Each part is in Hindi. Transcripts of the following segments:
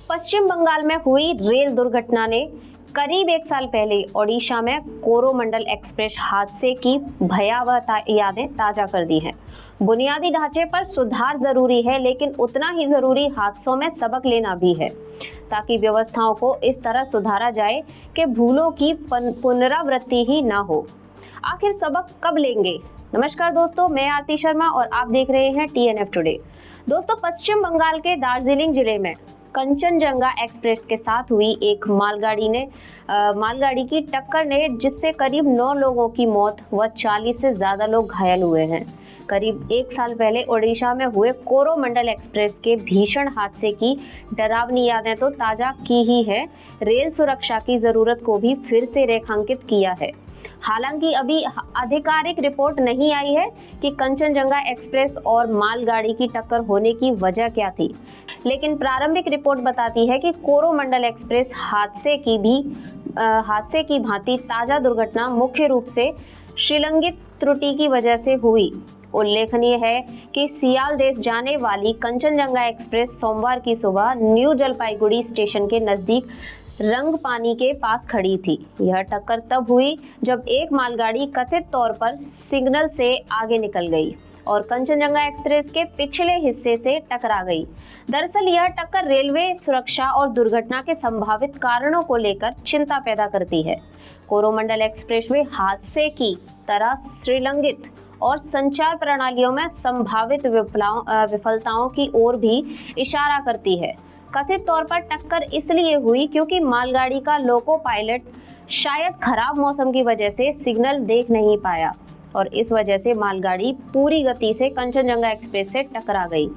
पश्चिम बंगाल में हुई रेल दुर्घटना ने करीब एक साल पहले ओडिशा में कोरोमंडल एक्सप्रेस हादसे की भयावह यादें ताजा कर दी हैं। बुनियादी ढांचे पर सुधार जरूरी है, लेकिन उतना ही जरूरी हादसों में सबक लेना भी है, ताकि व्यवस्थाओं को इस तरह सुधारा जाए कि भूलों की पुनरावृत्ति ही ना हो। आखिर सबक कब लेंगे? नमस्कार दोस्तों, मैं आरती शर्मा और आप देख रहे हैं TNF टुडे। दोस्तों, पश्चिम बंगाल के दार्जिलिंग जिले में कंचनजंगा एक्सप्रेस के साथ हुई एक मालगाड़ी की टक्कर ने जिससे करीब 9 लोगों की मौत व 40 से ज्यादा लोग घायल हुए हैं। करीब एक साल पहले ओडिशा में हुए कोरोमंडल एक्सप्रेस के भीषण हादसे की डरावनी यादें तो ताजा की ही है, रेल सुरक्षा की जरूरत को भी फिर से रेखांकित किया है। हालांकि अभी आधिकारिक रिपोर्ट नहीं आई है कि कंचनजंगा एक्सप्रेस और मालगाड़ी की टक्कर होने की वजह क्या थी, लेकिन प्रारंभिक रिपोर्ट बताती है कि कोरोमंडल एक्सप्रेस हादसे की भांति ताजा दुर्घटना मुख्य रूप से श्रीलंगित त्रुटि की वजह से हुई। उल्लेखनीय है कि सियालदेश जाने वाली कंचनजंगा एक्सप्रेस सोमवार की सुबह न्यू जलपाईगुड़ी स्टेशन के नजदीक रंगपानी के पास खड़ी थी। यह टक्कर तब हुई जब एक मालगाड़ी कथित तौर पर सिग्नल से आगे निकल गई और कंचनजंगा एक्सप्रेस के पिछले हिस्से से टकरा गई। दरअसल यह टक्कर रेलवे सुरक्षा और दुर्घटना के संभावित कारणों को लेकर चिंता पैदा करती है। कोरोमंडल एक्सप्रेस में हादसे की तरह श्रीलंगित और संचार प्रणालियों में संभावित विफलताओं की ओर भी इशारा करती है। कथित तौर पर टक्कर इसलिए हुई क्योंकि मालगाड़ी का लोको पायलट शायद खराब मौसम की वजह से सिग्नल देख नहीं पाया और इस वजह से मालगाड़ी पूरी गति से कंचनजंगा एक्सप्रेस से टकरा गई।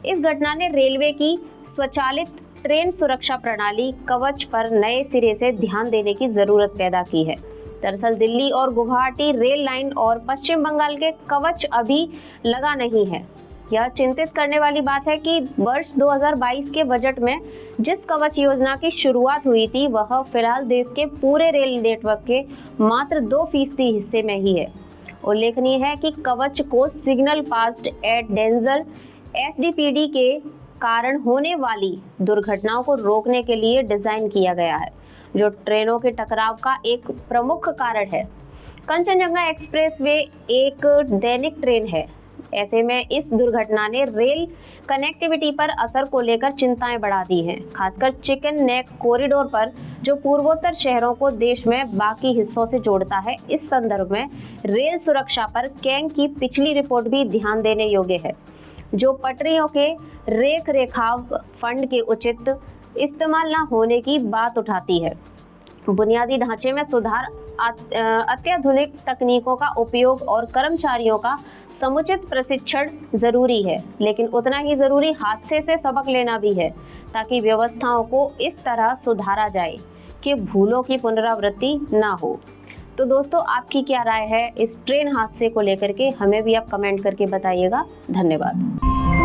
इस घटना ने रेलवे की स्वचालित ट्रेन सुरक्षा प्रणाली कवच पर नए सिरे से ध्यान देने की जरूरत पैदा की है। दरअसल दिल्ली और गुवाहाटी रेल लाइन और पश्चिम बंगाल के कवच अभी लगा नहीं है। यह चिंतित करने वाली बात है कि वर्ष 2022 के बजट में जिस कवच योजना की शुरुआत हुई थी वह फिलहाल देश के पूरे रेल नेटवर्क के मात्र 2% हिस्से में ही है। उल्लेखनीय है कि कवच को signal passed at danger SDPD के कारण होने वाली दुर्घटनाओं को रोकने के लिए डिजाइन किया गया है, जो ट्रेनों के टकराव का एक प्रमुख कारण है। कंचनजंगा एक्सप्रेस वे एक दैनिक ट्रेन है। ऐसे में इस दुर्घटना ने रेल कनेक्टिविटी पर असर को लेकर चिंताएं बढ़ा दी हैं, खासकर चिकन नेक कॉरिडोर पर, जो पूर्वोत्तर शहरों को देश में बाकी हिस्सों से जोड़ता है। इस संदर्भ में रेल सुरक्षा पर कैंग की पिछली रिपोर्ट भी ध्यान देने योग्य है, जो पटरियों के रखरखाव फंड के उचित इस्तेमाल न होने की बात उठाती है। बुनियादी ढांचे में सुधार, अत्याधुनिक तकनीकों का उपयोग और कर्मचारियों का समुचित प्रशिक्षण जरूरी है, लेकिन उतना ही जरूरी हादसे से सबक लेना भी है, ताकि व्यवस्थाओं को इस तरह सुधारा जाए कि भूलों की पुनरावृत्ति ना हो। तो दोस्तों, आपकी क्या राय है इस ट्रेन हादसे को लेकर के? हमें भी आप कमेंट करके बताइएगा। धन्यवाद।